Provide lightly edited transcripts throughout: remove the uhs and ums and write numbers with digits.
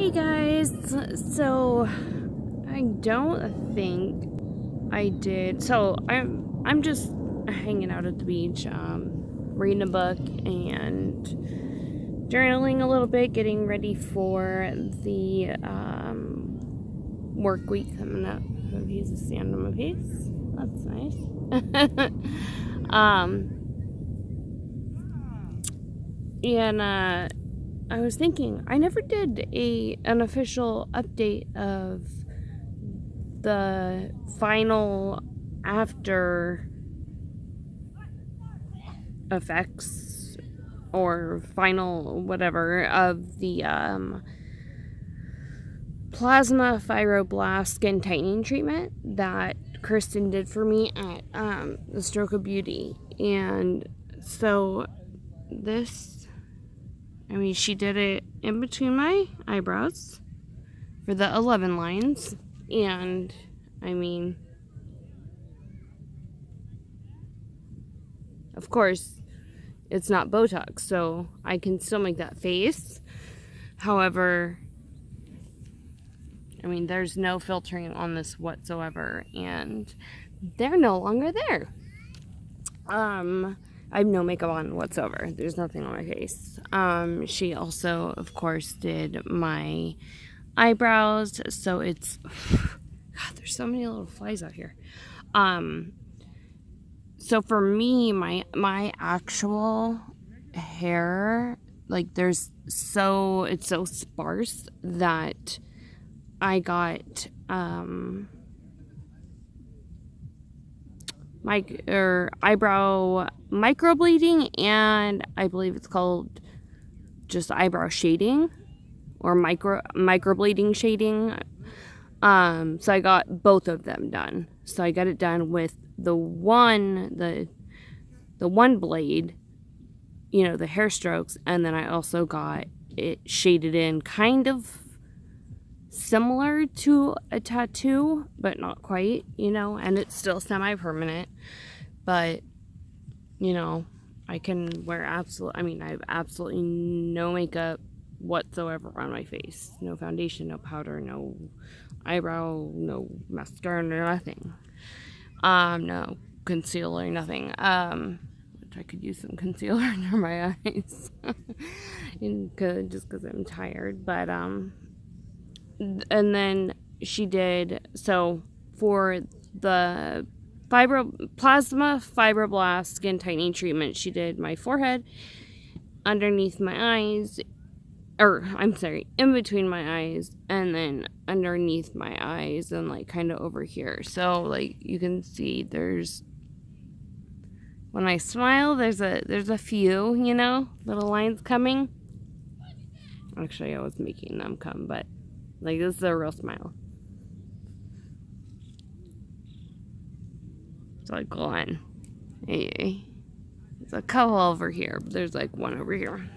Hey guys, so I don't think I did. So I'm just hanging out at the beach, reading a book and journaling a little bit, getting ready for the work week coming up. So he's a stand on my face. That's nice. And I was thinking, I never did an official update of the final after effects or final whatever of the plasma fibroblast skin tightening treatment that Kristen did for me at the Stroke of Beauty. And so she did it in between my eyebrows for the 11 lines. And, of course, it's not Botox, so I can still make that face. However, there's no filtering on this whatsoever, and they're no longer there. I have no makeup on whatsoever. There's nothing on my face. She also, of course, did my eyebrows. So it's... God, there's so many little flies out here. So for me, my actual hair, it's so sparse that I got... eyebrow microbleeding, and I believe it's called just eyebrow shading or microbleeding shading. So I got both of them done. So I got it done with the one blade, the hair strokes, and then I also got it shaded in kind of similar to a tattoo, but not quite, and it's still semi-permanent, but I can wear I have absolutely no makeup whatsoever on my face. No foundation, no powder, no eyebrow, no mascara, no nothing. No concealer, nothing. Which I could use some concealer under my eyes. Just because I'm tired, but and then she did, so for the plasma fibroblast skin tightening treatment, she did my forehead, underneath my eyes, in between my eyes, and then underneath my eyes, and kind of over here. So you can see when I smile, there's a few, little lines coming. Actually, I was making them come, but this is a real smile. It's one. Anyway, there's a couple over here, but there's one over here.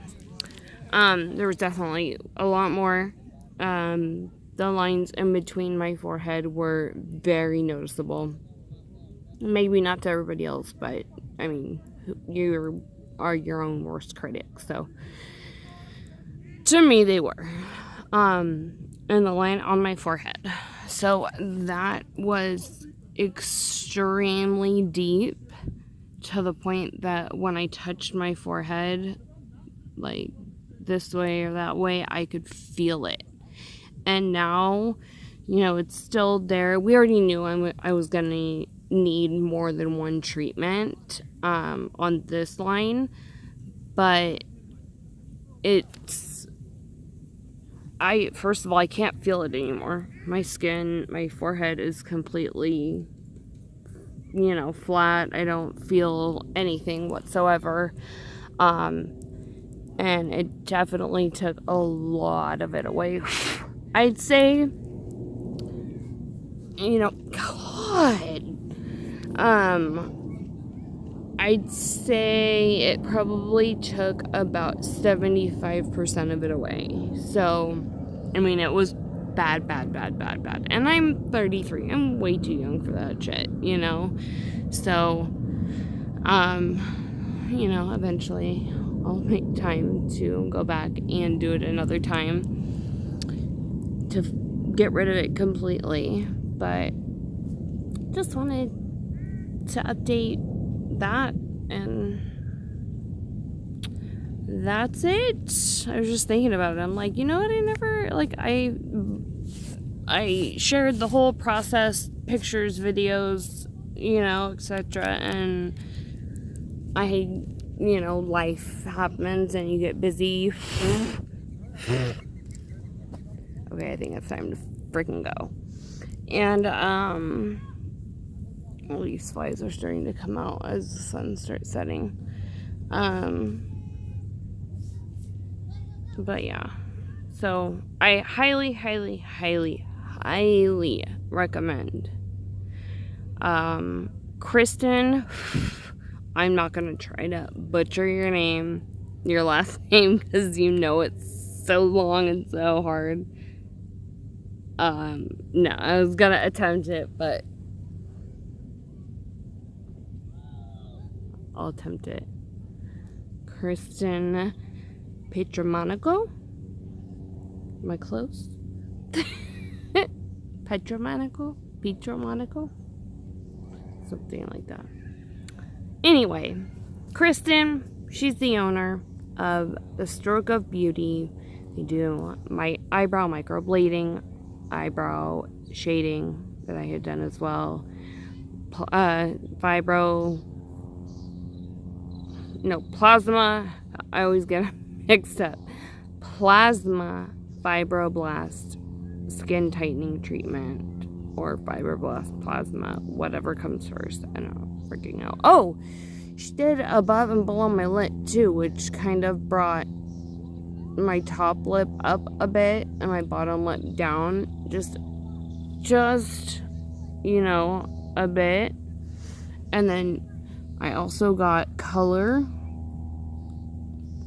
There was definitely a lot more. The lines in between my forehead were very noticeable. Maybe not to everybody else, but you are your own worst critic. So to me, they were. And the line on my forehead. So that was extremely deep, to the point that when I touched my forehead, this way or that way, I could feel it. And now, it's still there. We already knew I was going to need more than one treatment on this line, but first of all, I can't feel it anymore. My skin, my forehead is completely, flat. I don't feel anything whatsoever. And it definitely took a lot of it away. I'd say, I'd say it probably took about 75% of it away. So, it was bad. And I'm 33. I'm way too young for that shit, So, eventually I'll make time to go back and do it another time. to get rid of it completely, but just wanted to update that, and that's it. I was just thinking about it. I'm like, you know what? I never, like, I shared the whole process, pictures, videos, you know, etc. And you know, life happens and you get busy. Okay, I think it's time to freaking go. And, all these flies are starting to come out as the sun starts setting. But yeah. So, I highly, highly, highly, highly recommend. Kristen, I'm not going to try to butcher your last name, because you know it's so long and so hard. No, I was going to attempt it, but I'll attempt it. Kristen Petramonico? Am I close? Petramonico? Something like that. Anyway, Kristen, she's the owner of The Stroke of Beauty. They do my eyebrow microblading, eyebrow shading that I had done as well. Plasma. I always get mixed up. Plasma fibroblast skin tightening treatment, or fibroblast plasma, whatever comes first. I don't freaking know. Oh, she did above and below my lip too, which kind of brought my top lip up a bit and my bottom lip down just you know, a bit. And then I also got color.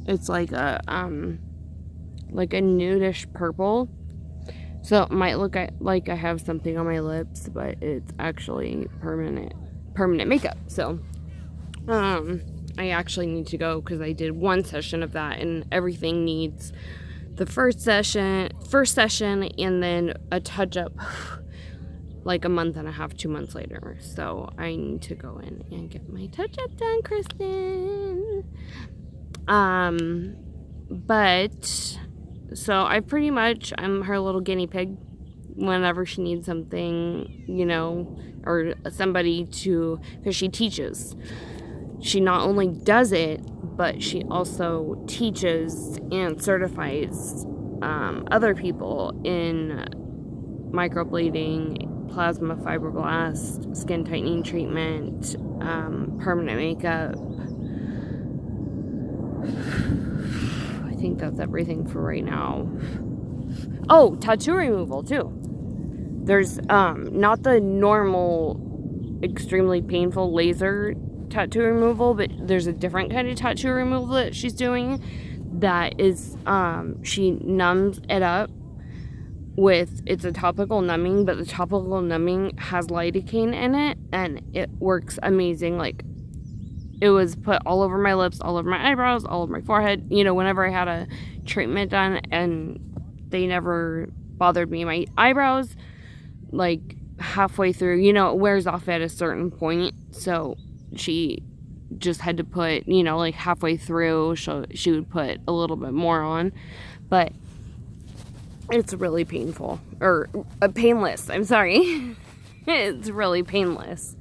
It's like a nudish purple. So it might look like I have something on my lips, but it's actually permanent makeup. So I actually need to go, because I did one session of that, and everything needs the first session, and then a touch-up like a month and a half, 2 months later. So I need to go in and get my touch-up done, Kristen. But so I'm her little guinea pig whenever she needs something, you know, or somebody to, because she teaches. She not only does it, but she also teaches and certifies other people in microblading, plasma fibroblast, skin tightening treatment, permanent makeup. I think that's everything for right now. Oh, tattoo removal too. There's not the normal extremely painful laser tattoo removal, but there's a different kind of tattoo removal that she's doing that is she numbs it up with, it's a topical numbing, but the topical numbing has lidocaine in it, and it works amazing. Like, it was put all over my lips, all over my eyebrows, all over my forehead, you know, whenever I had a treatment done, and they never bothered me. My eyebrows, like, halfway through, you know, it wears off at a certain point, so she just had to put, you know, like, halfway through, she would put a little bit more on, but it's really painful, or painless, I'm sorry. It's really painless.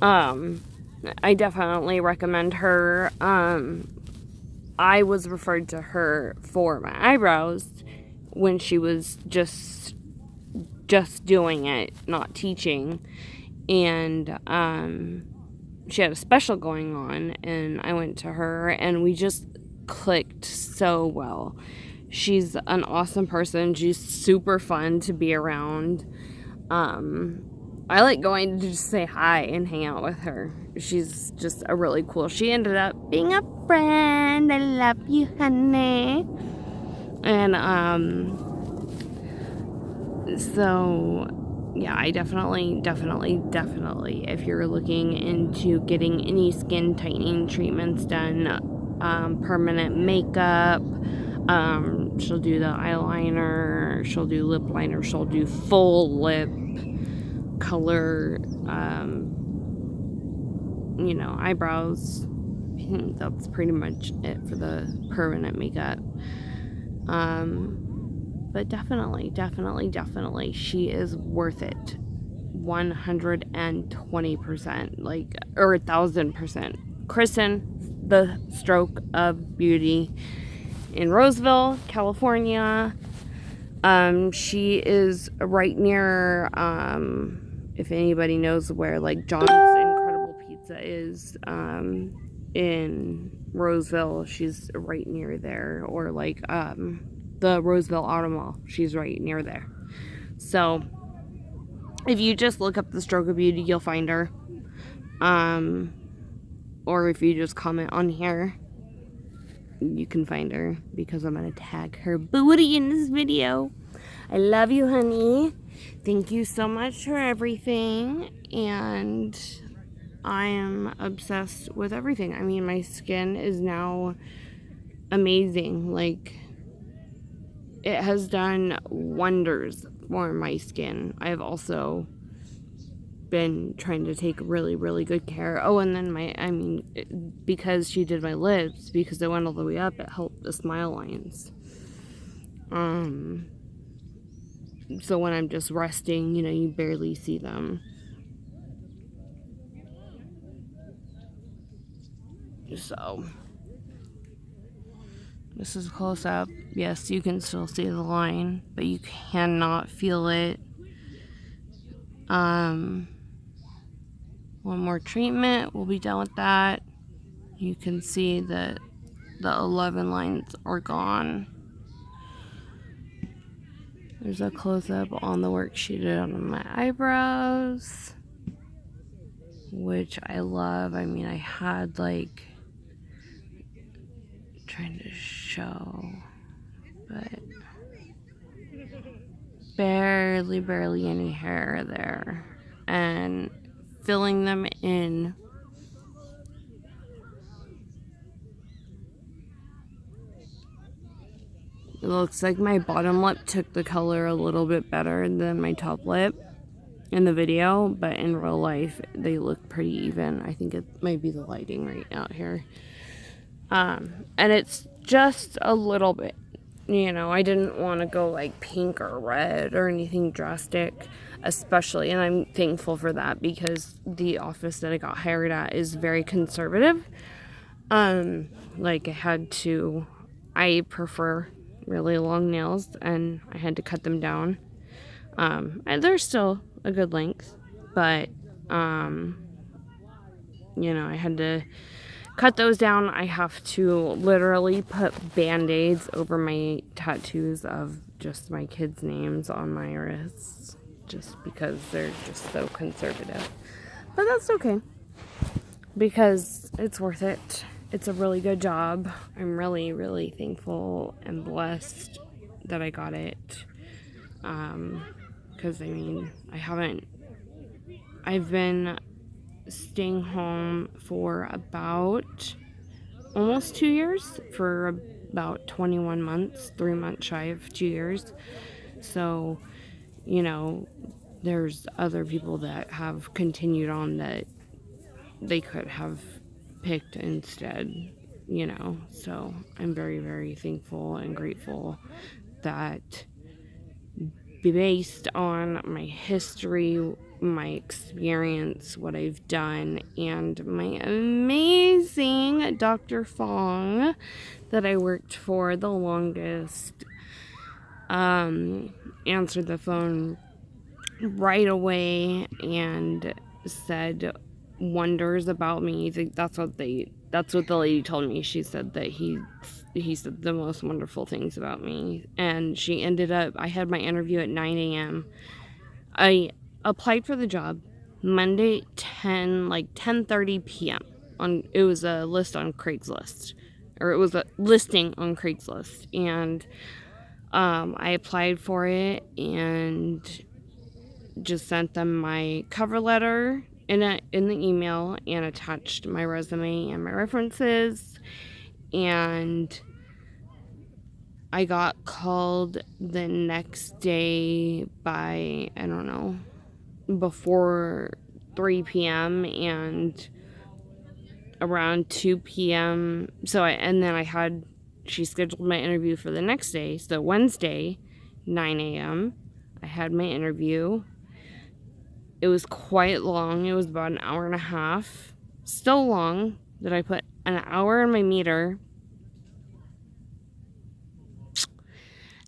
I definitely recommend her. I was referred to her for my eyebrows when she was just doing it, not teaching, and she had a special going on, and I went to her, and we just clicked so well. She's an awesome person. She's super fun to be around. I like going to just say hi and hang out with her. She's just a really cool. She ended up being a friend. I love you, honey. And so yeah, I definitely, if you're looking into getting any skin tightening treatments done, permanent makeup, She'll do the eyeliner, she'll do lip liner, she'll do full lip color, eyebrows. I think that's pretty much it for the permanent makeup. But definitely, she is worth it. 120%, or 1,000%. Kristen, the Stroke of Beauty in Roseville, California. She is right near, if anybody knows where John's Incredible Pizza is, in Roseville, she's right near there. Or the Roseville Auto Mall, she's right near there. So if you just look up the Stroke of Beauty, you'll find her. Or if you just comment on here, you can find her, because I'm going to tag her booty in this video. I love you, honey. Thank you so much for everything. And I am obsessed with everything. I mean, my skin is now amazing. It has done wonders for my skin. I've also been trying to take really, really good care. Oh, and then because she did my lips, because they went all the way up, it helped the smile lines. So when I'm just resting, you barely see them. So this is close up. Yes, you can still see the line, but you cannot feel it. One more treatment, we'll be done with that. You can see that the 11 lines are gone. There's a close-up on the work she did on my eyebrows, which I love. I mean, I had trying to show, but barely any hair there, and filling them in. It looks like my bottom lip took the color a little bit better than my top lip in the video, but in real life they look pretty even. I think it might be the lighting right out here. And it's just a little bit, I didn't want to go pink or red or anything drastic, especially, and I'm thankful for that, because the office that I got hired at is very conservative. I prefer really long nails, and I had to cut them down. And they're still a good length, but I had to cut those down. I have to literally put band-aids over my tattoos of just my kids' names on my wrists, just because they're just so conservative. But that's okay, because it's worth it. It's a really good job. I'm really, really thankful and blessed that I got it. Because I've been staying home for about almost 2 years, for about 21 months, 3 months shy of 2 years. So, there's other people that have continued on that they could have picked instead, so I'm very, very thankful and grateful that, based on my history, my experience, what I've done, and my amazing Dr. Fong that I worked for the longest, answered the phone right away and said wonders about me. That's what the lady told me. She said that he said the most wonderful things about me. And she ended up, I had my interview at 9 a.m. I applied for the job Monday 10:30 p.m. It was a list on Craigslist, or it was a listing on Craigslist, and I applied for it and just sent them my cover letter in the email, and attached my resume and my references, and I got called the next day by, I don't know, before 3 p.m. and around 2 p.m. And then she scheduled my interview for the next day. So Wednesday, 9 a.m., I had my interview. It was quite long. It was about an hour and a half. So long that I put an hour in my meter.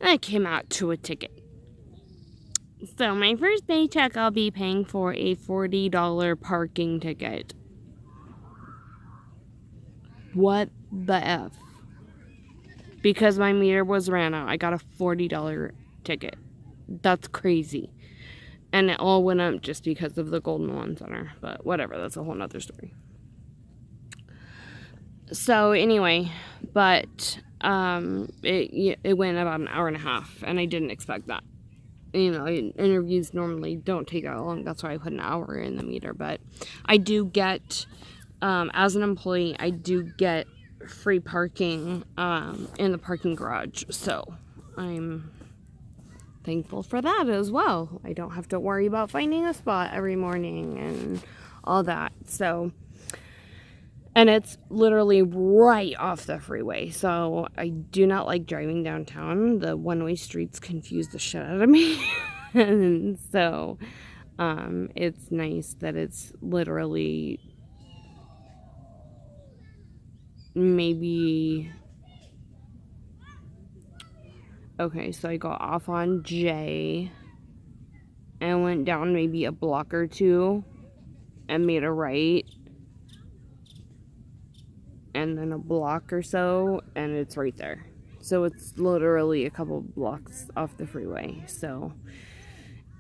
And I came out to a ticket. So my first paycheck, I'll be paying for a $40 parking ticket. What the F? Because my meter was ran out, I got a $40 ticket. That's crazy. And it all went up just because of the Golden One Center. But whatever, that's a whole nother story. So anyway, but it went about an hour and a half, and I didn't expect that. You know, interviews normally don't take that long. That's why I put an hour in the meter. But I do get, as an employee, I do get free parking in the parking garage. So I'm thankful for that as well. I don't have to worry about finding a spot every morning and all that. So, and it's literally right off the freeway. So I do not like driving downtown. The one-way streets confuse the shit out of me. And so it's nice that it's literally maybe... Okay, so I got off on J and went down maybe a block or two and made a right. And then a block or so, and it's right there. So it's literally a couple blocks off the freeway. So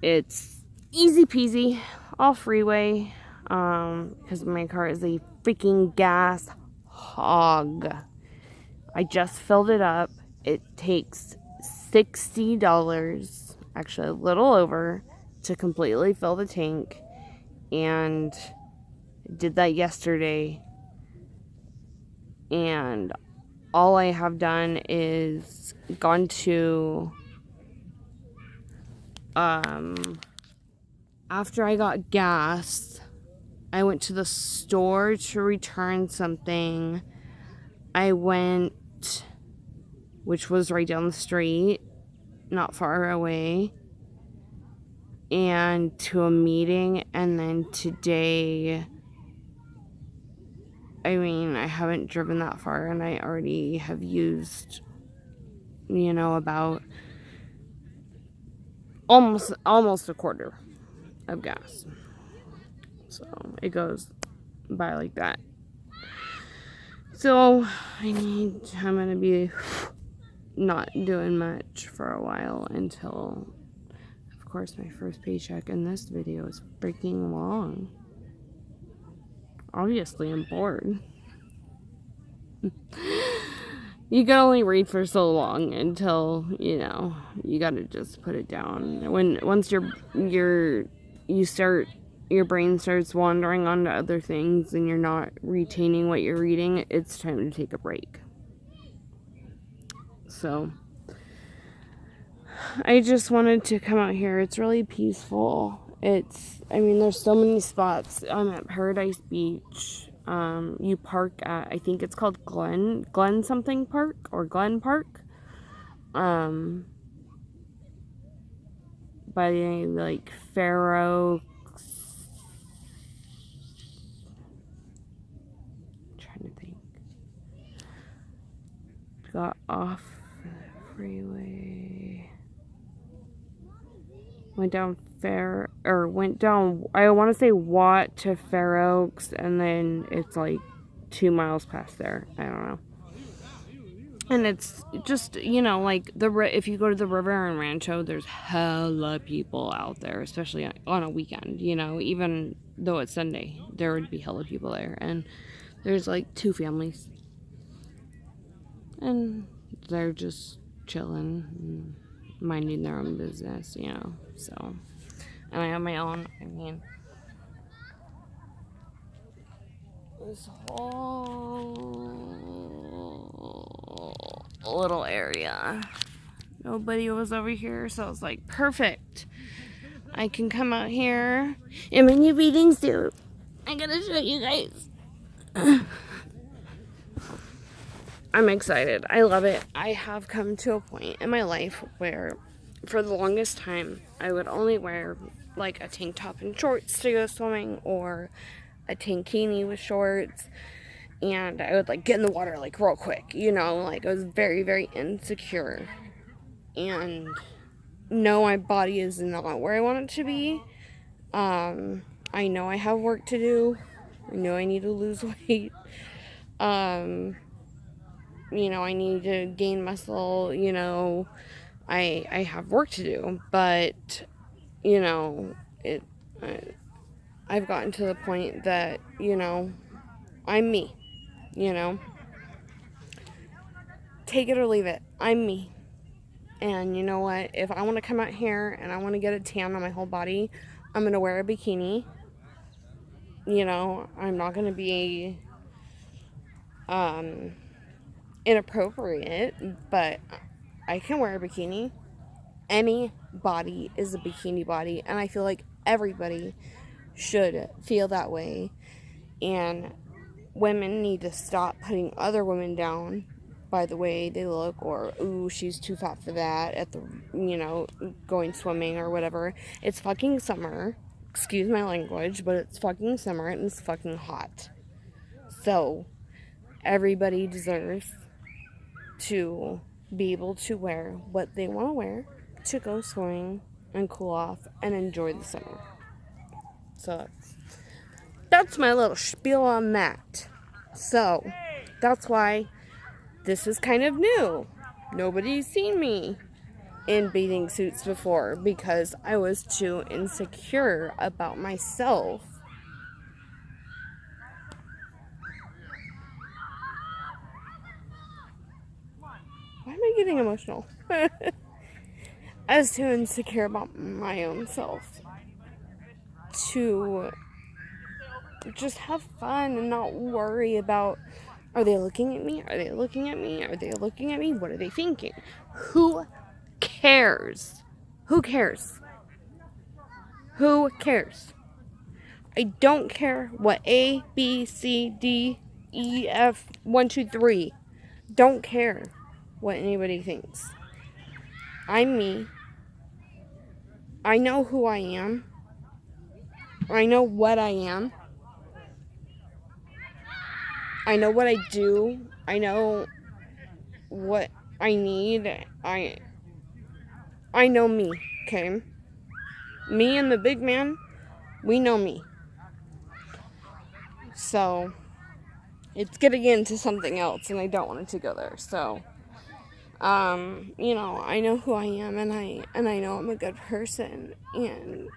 it's easy peasy, all freeway, because my car is a freaking gas hog. I just filled it up. It takes $60, actually a little over, to completely fill the tank, and I did that yesterday. And all I have done is gone to, after I got gas, I went to the store to return something. I went, which was right down the street, not far away, and to a meeting. And then today, I mean, I haven't driven that far, and I already have used, about almost a quarter of gas. So it goes by like that. So I'm gonna be not doing much for a while until, of course, my first paycheck. And this video is freaking long. Obviously, I'm bored. You can only read for so long until, you gotta just put it down. Once your brain starts wandering onto other things and you're not retaining what you're reading, it's time to take a break. So I just wanted to come out here. It's really peaceful. There's so many spots. I'm at Paradise Beach. You park at, I think it's called Glen something Park or Glen Park. By like Fair Oaks. I'm trying to think. Got off the freeway. Went down I want to say Watt to Fair Oaks, and then it's like 2 miles past there. I don't know. And it's just, like if you go to the river in Rancho, there's hella people out there, especially on a weekend, even though it's Sunday, there would be hella people there. And there's like 2 families. And they're just chilling and minding their own business, so. And I have my own, this whole little area. Nobody was over here, so I was like, perfect. I can come out here in my new bathing suit. I gotta show you guys. I'm excited. I love it. I have come to a point in my life where for the longest time I would only wear like a tank top and shorts to go swimming, or a tankini with shorts, and I would like get in the water like real quick, you know, like I was very, very insecure. And no, my body is not where I want it to be. I know I have work to do. I know I need to lose weight. You know, I need to gain muscle, you know, I have work to do, but, you know, I've gotten to the point that, you know, I'm me, you know, take it or leave it, I'm me. And you know what, if I want to come out here and I want to get a tan on my whole body, I'm going to wear a bikini. You know, I'm not going to be inappropriate, but I can wear a bikini. Any body is a bikini body, and I feel like everybody should feel that way. And women need to stop putting other women down by the way they look, or ooh, she's too fat for that at the, you know, going swimming or whatever. It's fucking summer. Excuse my language, but it's fucking summer and it's fucking hot. So everybody deserves to be able to wear what they want to wear to go swimming and cool off and enjoy the summer. So that's my little spiel on that. So that's why this is kind of new. Nobody's seen me in bathing suits before because I was too insecure about myself. Why am I getting emotional? I was too insecure about my own self to just have fun and not worry about, are they looking at me? Are they looking at me? Are they looking at me? What are they thinking? Who cares? Who cares? Who cares? I don't care what A, B, C, D, E, F, 1, 2, 3. Don't care what anybody thinks. I'm me. I know who I am. I know what I am. I know what I do. I know what I need. I know me, okay? Me and the big man, we know me. So it's getting into something else and I don't want it to go there. So you know, I know who I am, and I know I'm a good person, and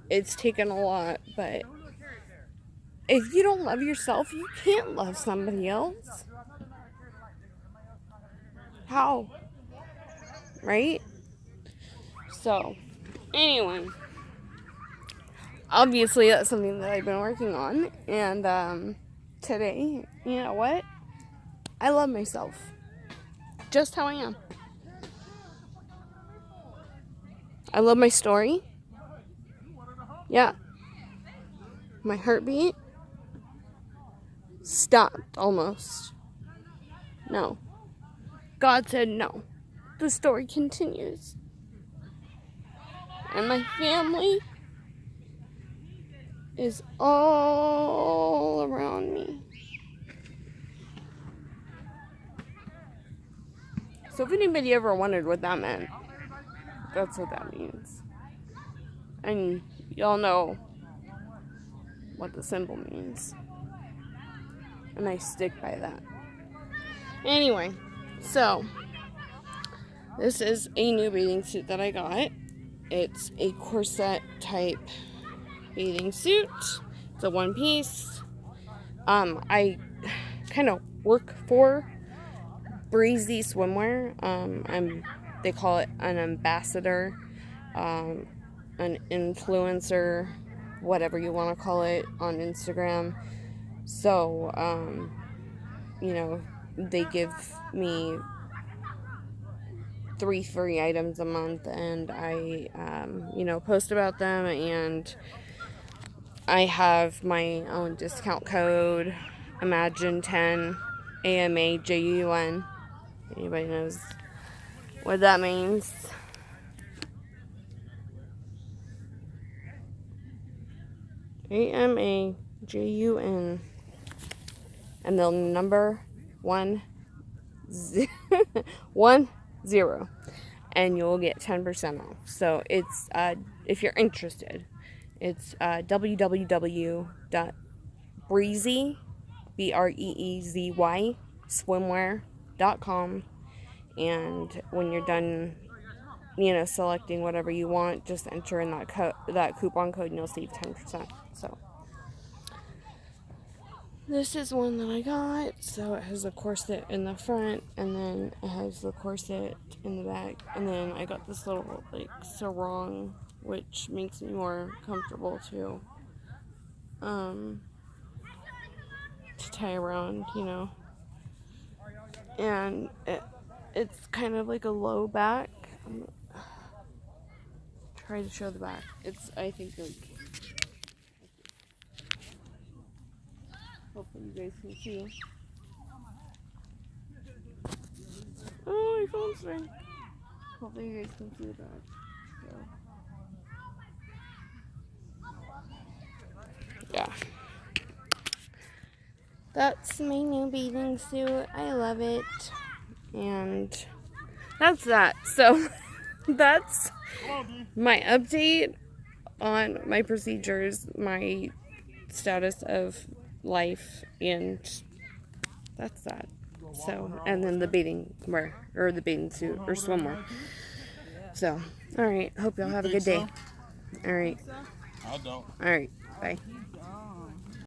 it's taken a lot, but if you don't love yourself, you can't love somebody else. How? Right? So, anyway, obviously that's something that I've been working on, and today, you know what? I love myself. Just how I am. I love my story. Yeah. My heartbeat stopped almost. No. God said no. The story continues. And my family is all around me. So if anybody ever wondered what that meant, that's what that means. And y'all know what the symbol means. And I stick by that. Anyway, so this is a new bathing suit that I got. It's a corset type bathing suit. It's a one piece. I kind of work for Breezy Swimwear. They call it an ambassador, an influencer, whatever you want to call it, on Instagram. So you know, they give me 3 free items a month, and I, you know, post about them, and I have my own discount code, AmaJun10, AMAJUN. Anybody knows what that means? AMAJUN. And the number 10, and you'll get 10% off. So it's, if you're interested, it's www.breezy, BREEZY, swimwear.com. And when you're done, you know, selecting whatever you want, just enter in that coupon code, and you'll save 10%. So this is one that I got. So it has a corset in the front, and then it has the corset in the back, and then I got this little like sarong, which makes me more comfortable to tie around, you know. And it's kind of like a low back. Try to show the back. It's, I think, like, hopefully you guys can see. Oh, my phone's ring. Hopefully you guys can see the back. So, yeah. That's my new bathing suit. I love it. And that's that. So that's my update on my procedures, my status of life, and that's that. So, and then the bathing wear, or the bathing suit, or swimwear. So, alright, hope y'all have a good day. Alright. I don't. Alright, bye.